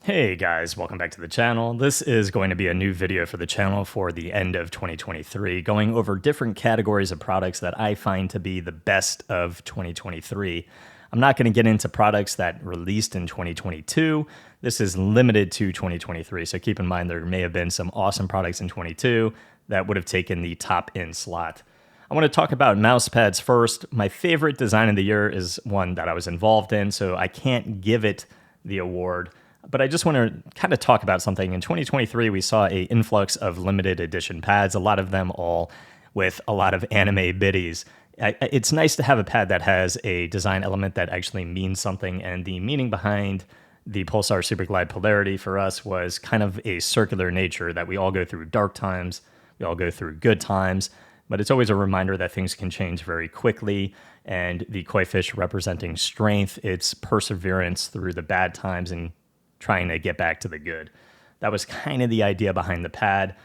Hey guys, welcome back to the channel. This is going to be a new video for the channel for the end of 2023, going over different categories of products that I find to be the best of 2023. I'm not going to get into products that released in 2022. This is limited to 2023, so keep in mind there may have been some awesome products in 22 that would have taken the top end slot. I want to talk about mousepads first. My favorite design of the year is one that I was involved in, so I can't give it the award. But I just want to kind of talk about something. In 2023, we saw an influx of limited edition pads, a lot of them all with a lot of anime biddies. It's nice to have a pad that has a design element that actually means something, and the meaning behind the Pulsar Superglide polarity for us was kind of a circular nature, that we all go through dark times, we all go through good times, but it's always a reminder that things can change very quickly, and the koi fish representing strength, its perseverance through the bad times and trying to get back to the good. That was kind of the idea behind the pad,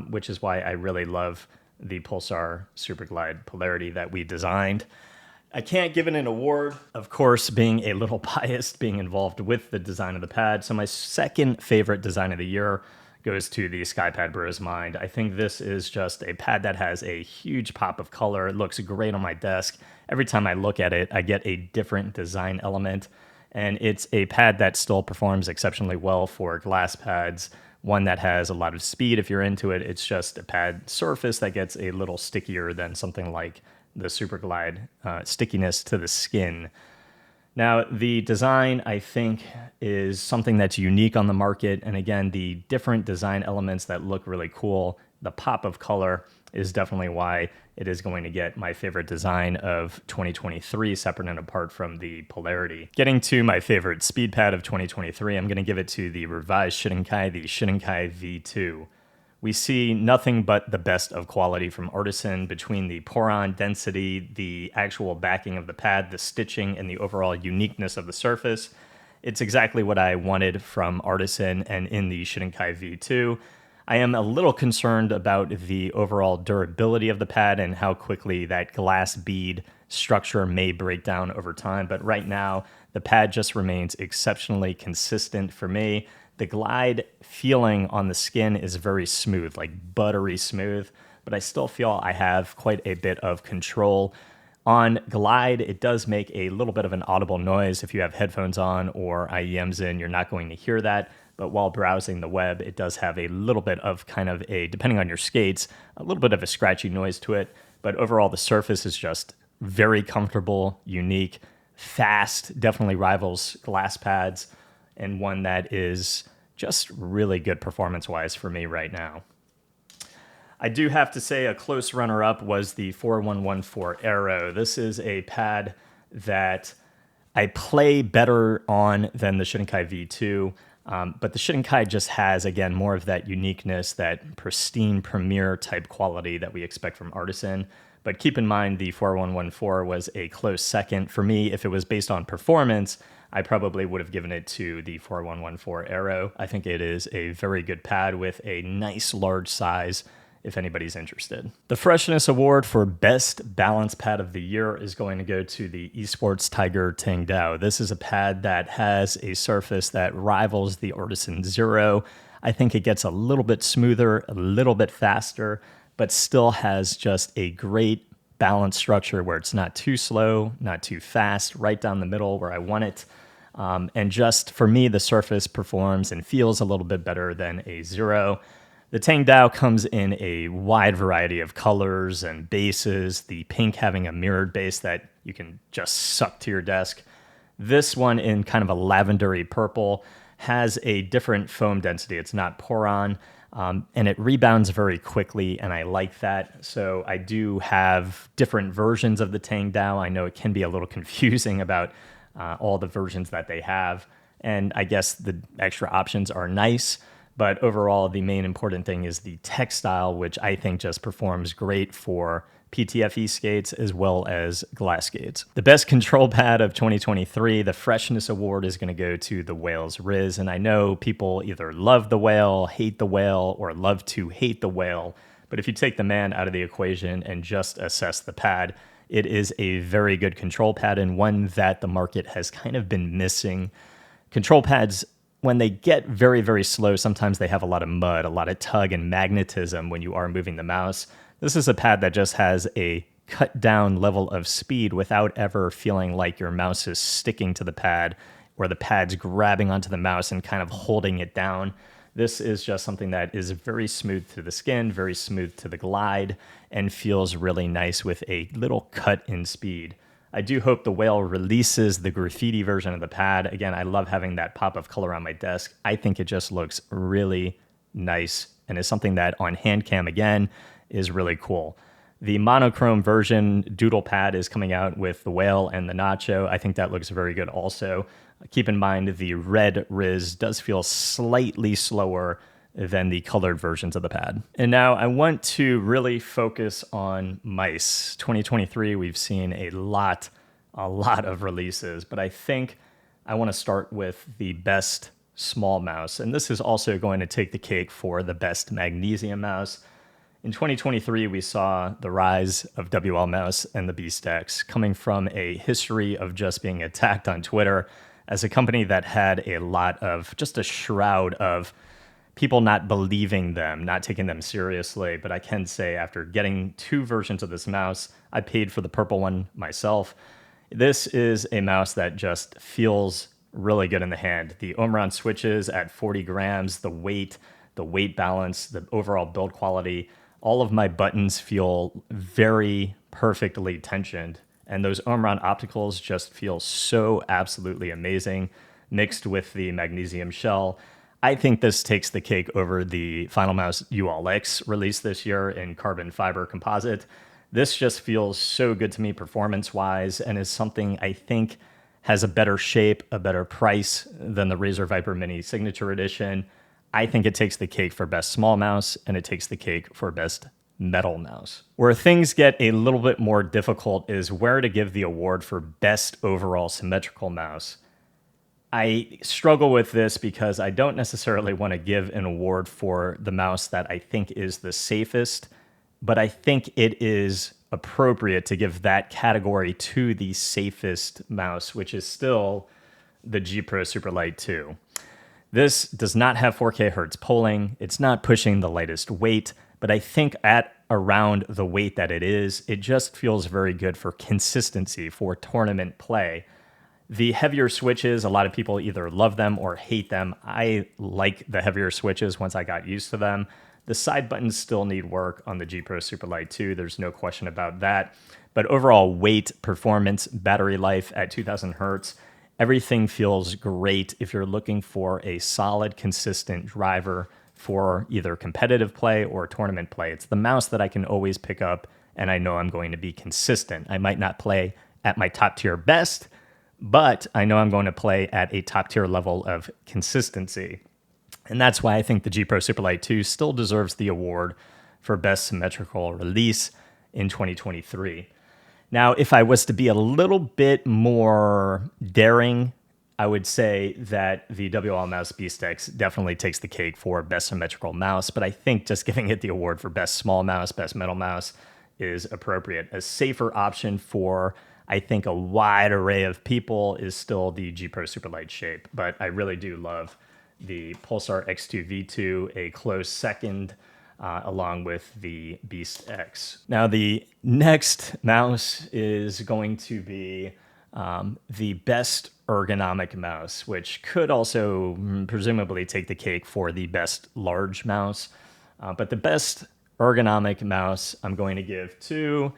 which is why I really love the Pulsar Superglide polarity that we designed. I can't give it an award, of course, being a little biased, being involved with the design of the pad. So my second favorite design of the year goes to the Skypad Bros Mind. I think this is just a pad that has a huge pop of color. It looks great on my desk. Every time I look at it, I get a different design element. And it's a pad that still performs exceptionally well for glass pads, one that has a lot of speed if you're into it. It's just a pad surface that gets a little stickier than something like the Superglide stickiness to the skin. Now, the design, I think, is something that's unique on the market. And again, the different design elements that look really cool, the pop of color is definitely why it is going to get my favorite design of 2023, separate and apart from the polarity. Getting to my favorite speed pad of 2023, I'm going to give it to the revised Shidenkai, the Shidenkai V2. We see nothing but the best of quality from Artisan between the pour-on density, the actual backing of the pad, the stitching, and the overall uniqueness of the surface. It's exactly what I wanted from Artisan and in the Shidenkai V2. I am a little concerned about the overall durability of the pad and how quickly that glass bead structure may break down over time. But right now, the pad just remains exceptionally consistent for me. The glide feeling on the skin is very smooth, like buttery smooth, but I still feel I have quite a bit of control. On glide, it does make a little bit of an audible noise. If you have headphones on or IEMs in, you're not going to hear that. But while browsing the web, it does have a little bit of kind of a, depending on your skates, a little bit of a scratchy noise to it. But overall, the surface is just very comfortable, unique, fast, definitely rivals glass pads, and one that is just really good performance-wise for me right now. I do have to say a close runner-up was the 4114 Ergo. This is a pad that I play better on than the Shidenkai V2. But the Shidenkai just has, again, more of that uniqueness, that pristine premier type quality that we expect from Artisan. But keep in mind, the 4114 was a close second. For me, if it was based on performance, I probably would have given it to the 4114 Ergo. I think it is a very good pad with a nice large size, if anybody's interested. The Freshness Award for Best Balance Pad of the Year is going to go to the ESPTiger Tangdao. This is a pad that has a surface that rivals the Artisan Zero. I think it gets a little bit smoother, a little bit faster, but still has just a great balance structure where it's not too slow, not too fast, right down the middle where I want it. And just for me, the surface performs and feels a little bit better than a Zero. The Tangdao comes in a wide variety of colors and bases, the pink having a mirrored base that you can just suck to your desk. This one in kind of a lavendery purple has a different foam density. It's not pour-on, and it rebounds very quickly, and I like that. So I do have different versions of the Tangdao. I know it can be a little confusing about all the versions that they have, and I guess the extra options are nice. But overall, the main important thing is the textile, which I think just performs great for PTFE skates as well as glass skates. The best control pad of 2023, the Freshness Award, is going to go to the Whale's Rizz. And I know people either love the whale, hate the whale, or love to hate the whale. But if you take the man out of the equation and just assess the pad, it is a very good control pad and one that the market has kind of been missing. Control pads when they get very, very slow, sometimes they have a lot of mud, a lot of tug and magnetism when you are moving the mouse. This is a pad that just has a cut down level of speed without ever feeling like your mouse is sticking to the pad or the pad's grabbing onto the mouse and kind of holding it down. This is just something that is very smooth to the skin, very smooth to the glide, and feels really nice with a little cut in speed. I do hope the Whale releases the graffiti version of the pad. Again, I love having that pop of color on my desk. I think it just looks really nice and is something that on hand cam, again, is really cool. The monochrome version doodle pad is coming out with the Whale and the Nacho. I think that looks very good also. Keep in mind the red Rizz does feel slightly slower than the colored versions of the pad. And now I want to really focus on mice. 2023, we've seen a lot of releases, but I think I want to start with the best small mouse. And this is also going to take the cake for the best Magnesium mouse. In 2023, we saw the rise of WL Mouse and the Beast X, coming from a history of just being attacked on Twitter as a company that had a lot of, just a shroud of people not believing them, not taking them seriously. But I can say after getting 2 versions of this mouse, I paid for the purple one myself. This is a mouse that just feels really good in the hand. The Omron switches at 40 grams, the weight balance, the overall build quality, all of my buttons feel very perfectly tensioned. And those Omron opticals just feel so absolutely amazing, mixed with the Magnesium shell. I think this takes the cake over the Final Mouse ULX released this year in carbon fiber composite. This just feels so good to me performance-wise and is something I think has a better shape, a better price than the Razer Viper Mini Signature Edition. I think it takes the cake for best small mouse, and it takes the cake for best metal mouse. Where things get a little bit more difficult is where to give the award for best overall symmetrical mouse. I struggle with this because I don't necessarily want to give an award for the mouse that I think is the safest, but I think it is appropriate to give that category to the safest mouse, which is still the G Pro Superglide 2. This does not have 4K Hertz polling. It's not pushing the lightest weight, but I think at around the weight that it is, it just feels very good for consistency for tournament play. The heavier switches, a lot of people either love them or hate them. I like the heavier switches once I got used to them. The side buttons still need work on the G Pro Superglide 2. There's no question about that. But overall weight, performance, battery life at 2000 Hertz, everything feels great if you're looking for a solid, consistent driver for either competitive play or tournament play. It's the mouse that I can always pick up and I know I'm going to be consistent. I might not play at my top tier best, but I know I'm going to play at a top tier level of consistency. And that's why I think the G Pro Superglide 2 still deserves the award for best symmetrical release in 2023. Now, if I was to be a little bit more daring, I would say that the WL Mouse Beast X definitely takes the cake for best symmetrical mouse, but I think just giving it the award for best small mouse, best metal mouse is appropriate. A safer option for, I think, a wide array of people is still the G Pro Superglide shape, but I really do love the Pulsar X2 V2, a close second, along with the Beast X. Now, the next mouse is going to be the best ergonomic mouse, which could also presumably take the cake for the best large mouse. But the best ergonomic mouse I'm going to give to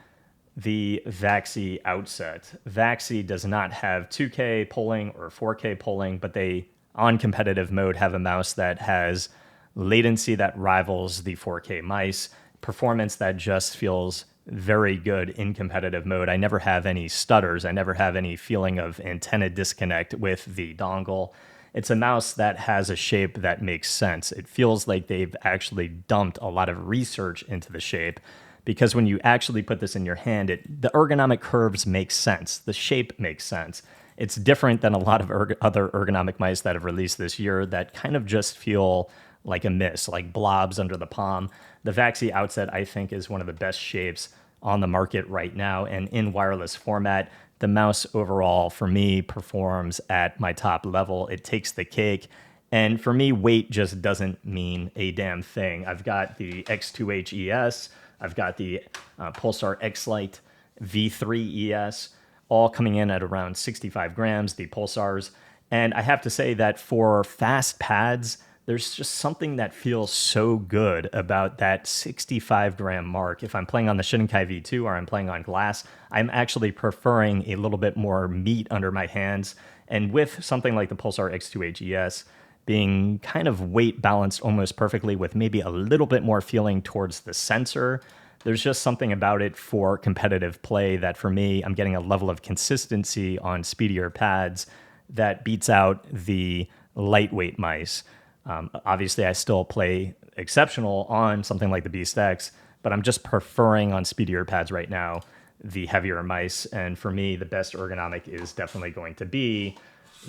the Vaxi Outset. Vaxi does not have 2K polling or 4K polling, but they, on competitive mode, have a mouse that has latency that rivals the 4K mice, performance that just feels very good in competitive mode. I never have any stutters. I never have any feeling of antenna disconnect with the dongle. It's a mouse that has a shape that makes sense. It feels like they've actually dumped a lot of research into the shape, because when you actually put this in your hand, the ergonomic curves make sense. The shape makes sense. It's different than a lot of other ergonomic mice that have released this year that kind of just feel like a miss, like blobs under the palm. The Vaxi Outset, I think, is one of the best shapes on the market right now. And in wireless format, the mouse overall, for me, performs at my top level. It takes the cake. And for me, weight just doesn't mean a damn thing. I've got the X2H ES, I've got the Pulsar X-Lite V3 ES, all coming in at around 65 grams, the Pulsars. And I have to say that for fast pads, there's just something that feels so good about that 65 gram mark. If I'm playing on the Shidenkai V2 or I'm playing on glass, I'm actually preferring a little bit more meat under my hands. And with something like the Pulsar X2H ES, being kind of weight balanced almost perfectly with maybe a little bit more feeling towards the sensor, there's just something about it for competitive play that for me, I'm getting a level of consistency on speedier pads that beats out the lightweight mice. Obviously, I still play exceptional on something like the Beast X, but I'm just preferring on speedier pads right now the heavier mice. And for me, the best ergonomic is definitely going to be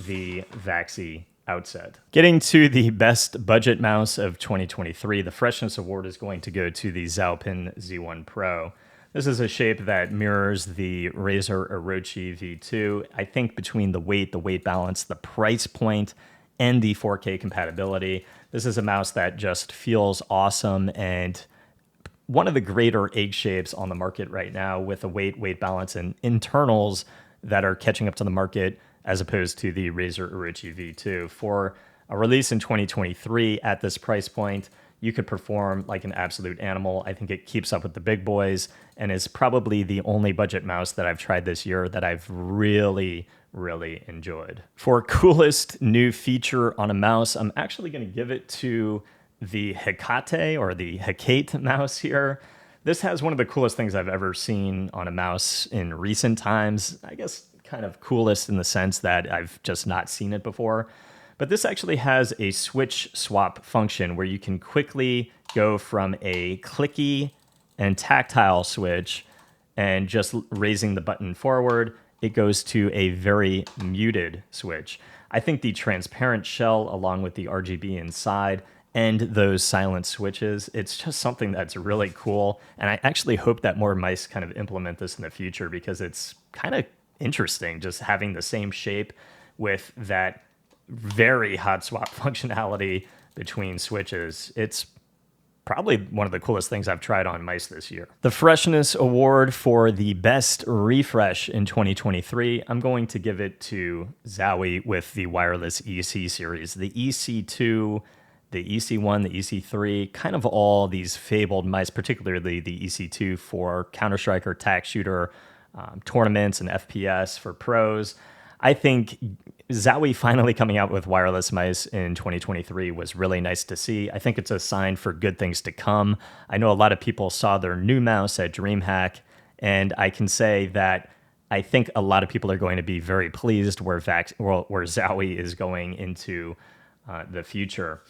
the Vaxi Outset. Getting to the best budget mouse of 2023, the Freshness Award is going to go to the Zhaopin Z1 Pro. This is a shape that mirrors the Razer Orochi V2. I think between the weight balance, the price point, and the 4K compatibility, this is a mouse that just feels awesome and one of the greater egg shapes on the market right now, with a weight balance and internals that are catching up to the market as opposed to the Razer Orochi V2. For a release in 2023 at this price point, you could perform like an absolute animal. I think it keeps up with the big boys and is probably the only budget mouse that I've tried this year that I've really enjoyed. For coolest new feature on a mouse, I'm actually going to give it to the Hecate or the Hecate mouse here. This has one of the coolest things I've ever seen on a mouse in recent times. I guess kind of coolest in the sense that I've just not seen it before. But this actually has a switch swap function where you can quickly go from a clicky and tactile switch and just raising the button forward, it goes to a very muted switch. I think the transparent shell along with the RGB inside and those silent switches, it's just something that's really cool. And I actually hope that more mice kind of implement this in the future because it's kind of interesting just having the same shape with that very hot swap functionality between switches. It's probably one of the coolest things I've tried on mice this year. The Freshness Award for the best refresh in 2023, I'm going to give it to Zowie with the wireless EC series. The EC2, the EC1, the EC3, kind of all these fabled mice, particularly the EC2 for Counter-Strike or TAC shooter, tournaments and FPS for pros. I think Zowie finally coming out with wireless mice in 2023 was really nice to see. I think it's a sign for good things to come. I know a lot of people saw their new mouse at DreamHack, and I can say that I think a lot of people are going to be very pleased where Zowie is going into the future.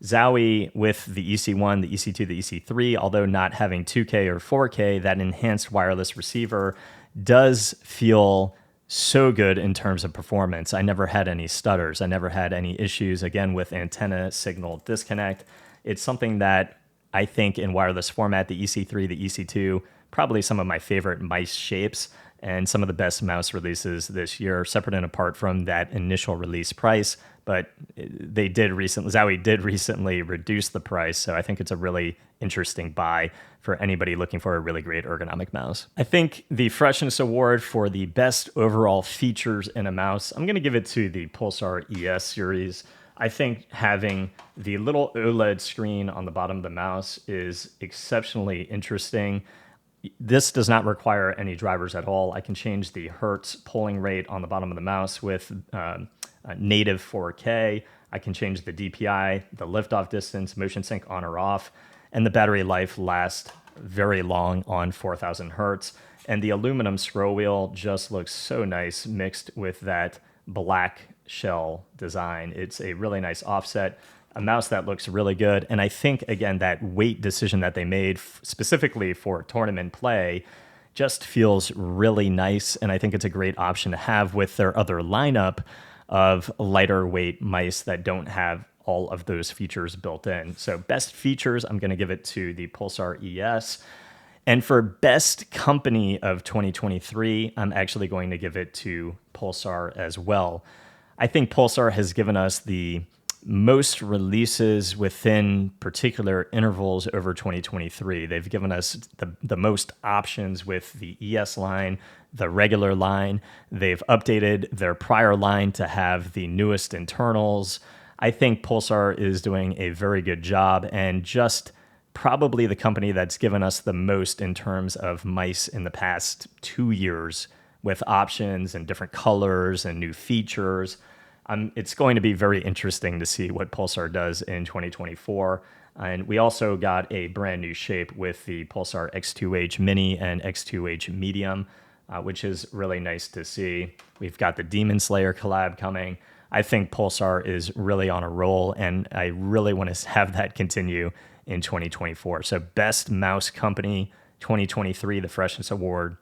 Zowie with the EC1, the EC2, the EC3, although not having 2K or 4K, that enhanced wireless receiver does feel so good in terms of performance. I never had any stutters. I never had any issues, again, with antenna signal disconnect. It's something that I think in wireless format, the EC3, the EC2, probably some of my favorite mice shapes and some of the best mouse releases this year, separate and apart from that initial release price. But Zowie did recently reduce the price, so I think it's a really interesting buy for anybody looking for a really great ergonomic mouse. I think the Freshness Award for the best overall features in a mouse, I'm going to give it to the Pulsar ES series. I think having the little OLED screen on the bottom of the mouse is exceptionally interesting. This does not require any drivers at all. I can change the hertz polling rate on the bottom of the mouse with native 4K. I can change the DPI, the liftoff distance, motion sync on or off, and the battery life lasts very long on 4,000 hertz. And the aluminum scroll wheel just looks so nice mixed with that black shell design. It's a really nice offset, a mouse that looks really good. And I think, again, that weight decision that they made specifically for tournament play just feels really nice. And I think it's a great option to have with their other lineup of lighter weight mice that don't have all of those features built in. So best features, I'm going to give it to the Pulsar ES. And for best company of 2023, I'm actually going to give it to Pulsar as well. I think Pulsar has given us the most releases within particular intervals over 2023. They've given us the most options with the ES line, the regular line. They've updated their prior line to have the newest internals. I think Pulsar is doing a very good job, and just probably the company that's given us the most in terms of mice in the past 2 years, with options and different colors and new features. It's going to be very interesting to see what Pulsar does in 2024. And we also got a brand new shape with the Pulsar X2H Mini and X2H Medium, which is really nice to see. We've got the Demon Slayer collab coming. I think Pulsar is really on a roll, and I really want to have that continue in 2024. So Best Mouse Company 2023, the Freshness Award,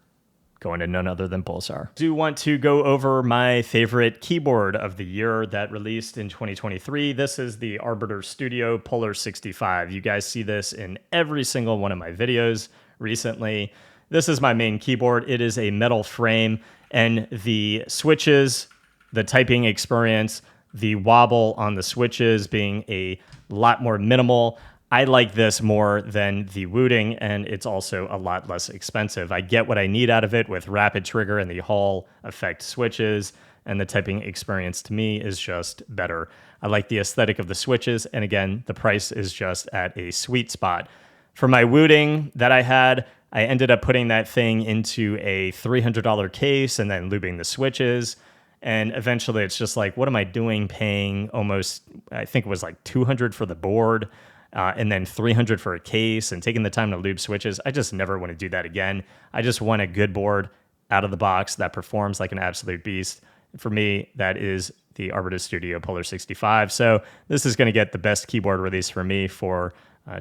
going to none other than Pulsar. Do want to go over my favorite keyboard of the year that released in 2023. This is the Arbiter Studio Polar 65. You guys see this in every single one of my videos recently. This is my main keyboard. It is a metal frame, and the switches, the typing experience, the wobble on the switches being a lot more minimal. I like this more than the Wooting, and it's also a lot less expensive. I get what I need out of it with rapid trigger and the Hall effect switches, and the typing experience to me is just better. I like the aesthetic of the switches, and again, the price is just at a sweet spot. For my Wooting that I had, I ended up putting that thing into a $300 case and then lubing the switches. And eventually it's just like, what am I doing paying almost, I think it was like $200 for the board, and then $300 for a case, and taking the time to lube switches? I just never want to do that again. I just want a good board out of the box that performs like an absolute beast. For me, that is the Arbiter Studio Polar 65. So this is going to get the best keyboard release for me for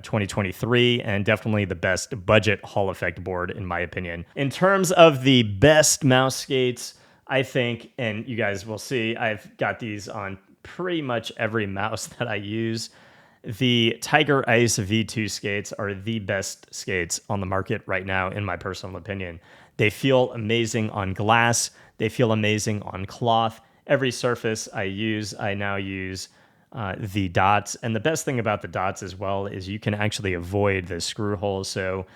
2023, and definitely the best budget Hall effect board in my opinion. In terms of the best mouse skates, I think, and you guys will see, I've got these on pretty much every mouse that I use. The Tiger Ice V2 skates are the best skates on the market right now, in my personal opinion. They feel amazing on glass. They feel amazing on cloth. Every surface I now use the dots. And the best thing about the dots as well is you can actually avoid the screw holes. So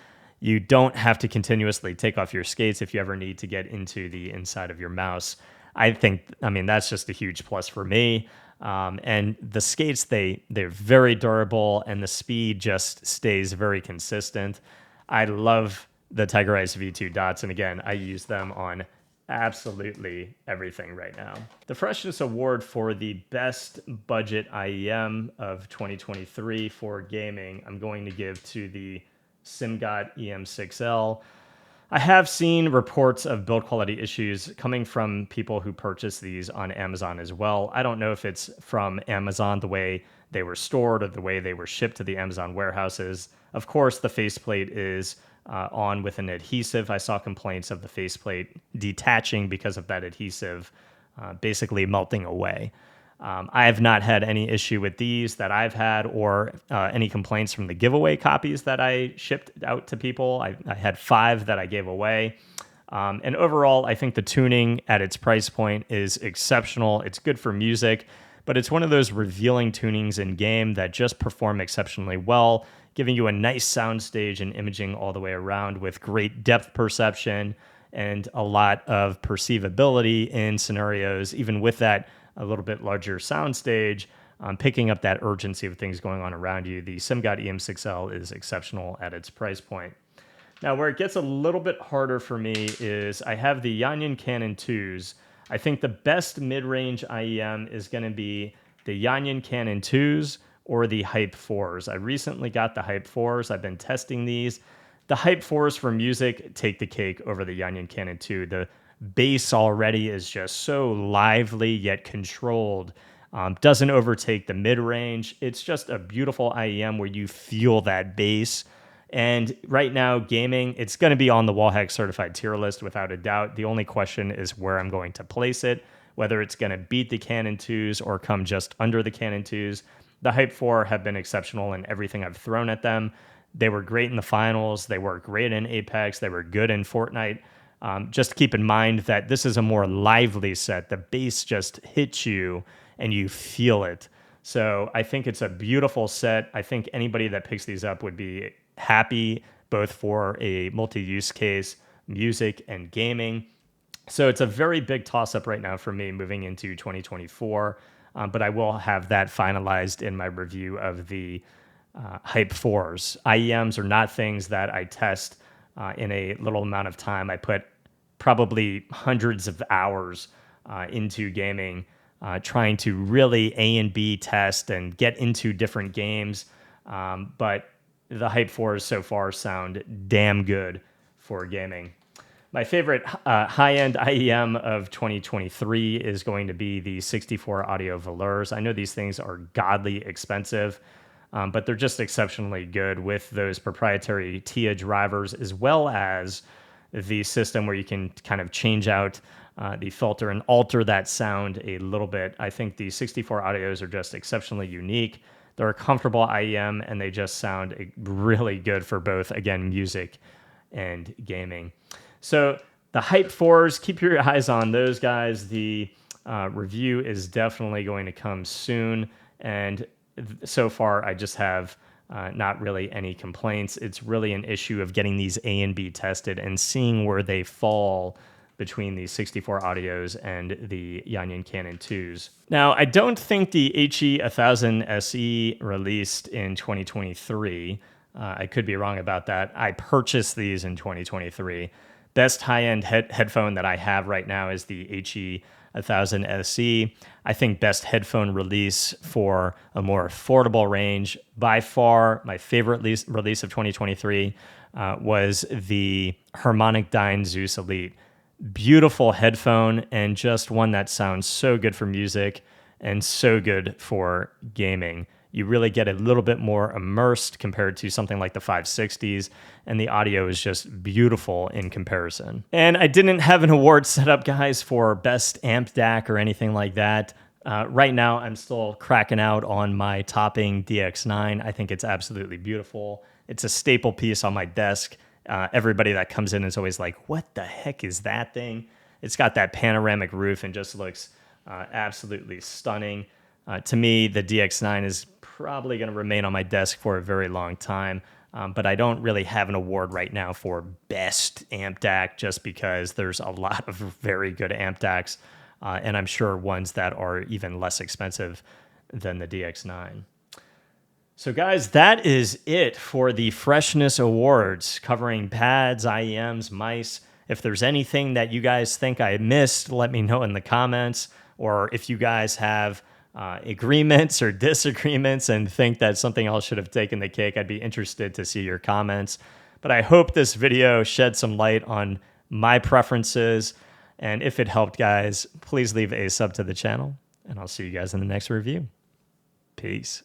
you don't have to continuously take off your skates if you ever need to get into the inside of your mouse. I mean, that's just a huge plus for me. And the skates, they're very durable, and the speed just stays very consistent. I love the Tiger Ice V2 dots, and again, I use them on absolutely everything right now. The Freshness Award for the best budget IEM of 2023 for gaming, I'm going to give to the SimGot EM6L. I have seen reports of build quality issues coming from people who purchase these on Amazon as well. I don't know if it's from Amazon, the way they were stored or the way they were shipped to the Amazon warehouses. Of course, the faceplate is on with an adhesive. I saw complaints of the faceplate detaching because of that adhesive basically melting away. I have not had any issue with these that I've had, or any complaints from the giveaway copies that I shipped out to people. I had 5 that I gave away. And overall, I think the tuning at its price point is exceptional. It's good for music, but it's one of those revealing tunings in game that just perform exceptionally well, giving you a nice soundstage and imaging all the way around with great depth perception and a lot of perceivability in scenarios, even with that a little bit larger soundstage, picking up that urgency of things going on around you. The SimGot EM6L is exceptional at its price point. Now, where it gets a little bit harder for me is I have the Yanyan Canon 2s. I think the best mid-range IEM is going to be the Yanyan Canon 2s or the Hype 4s. I recently got the Hype 4s. I've been testing these. The Hype 4s for music take the cake over the Yanyan Canon 2. The bass already is just so lively yet controlled. Doesn't overtake the mid-range. It's just a beautiful IEM where you feel that bass. And right now, gaming, it's going to be on the Wallhack certified tier list without a doubt. The only question is where I'm going to place it, whether it's going to beat the Canon 2s or come just under the Canon 2s. The Hype 4 have been exceptional in everything I've thrown at them. They were great in the finals. They were great in Apex. They were good in Fortnite. Just keep in mind that this is a more lively set. The bass just hits you and you feel it. So I think it's a beautiful set. I think anybody that picks these up would be happy, both for a multi-use case, music, and gaming. So it's a very big toss-up right now for me moving into 2024, but I will have that finalized in my review of the Hype 4s. IEMs are not things that I test in a little amount of time. I put probably hundreds of hours into gaming, trying to really A and B test and get into different games. But the Hype 4s so far sound damn good for gaming. My favorite high-end IEM of 2023 is going to be the 64 audio Volurs. I know these things are godly expensive, but they're just exceptionally good with those proprietary TIA drivers, as well as the system where you can kind of change out the filter and alter that sound a little bit. I think the 64 audios are just exceptionally unique. They're a comfortable IEM, and they just sound really good for both, again, music and gaming. So the Hype 4s, keep your eyes on those guys. The review is definitely going to come soon, and so far I just have not really any complaints. It's really an issue of getting these A and B tested and seeing where they fall between the 64 audios and the Yanyan Canon 2s. Now, I don't think the HE1000 SE released in 2023. I could be wrong about that. I purchased these in 2023. Best high-end headphone that I have right now is the HE1000 SE. I think best headphone release for a more affordable range. By far, my favorite release of 2023 was the Harmonic Dyne Zeus Elite. Beautiful headphone, and just one that sounds so good for music and so good for gaming. You really get a little bit more immersed compared to something like the 560s, and the audio is just beautiful in comparison. And I didn't have an award set up, guys, for best amp DAC or anything like that. Right now, I'm still cracking out on my Topping DX9. I think it's absolutely beautiful. It's a staple piece on my desk. Everybody that comes in is always like, what the heck is that thing? It's got that panoramic roof and just looks absolutely stunning. To me, the DX9 is probably going to remain on my desk for a very long time, but I don't really have an award right now for best amp DAC just because there's a lot of very good amp DACs, and I'm sure ones that are even less expensive than the DX9. So guys, that is it for the Freshness Awards, covering pads, IEMs, mice. If there's anything that you guys think I missed, let me know in the comments, or if you guys have agreements or disagreements and think that something else should have taken the cake, I'd be interested to see your comments. But I hope this video shed some light on my preferences, and if it helped, guys, please leave a sub to the channel, and I'll see you guys in the next review. Peace.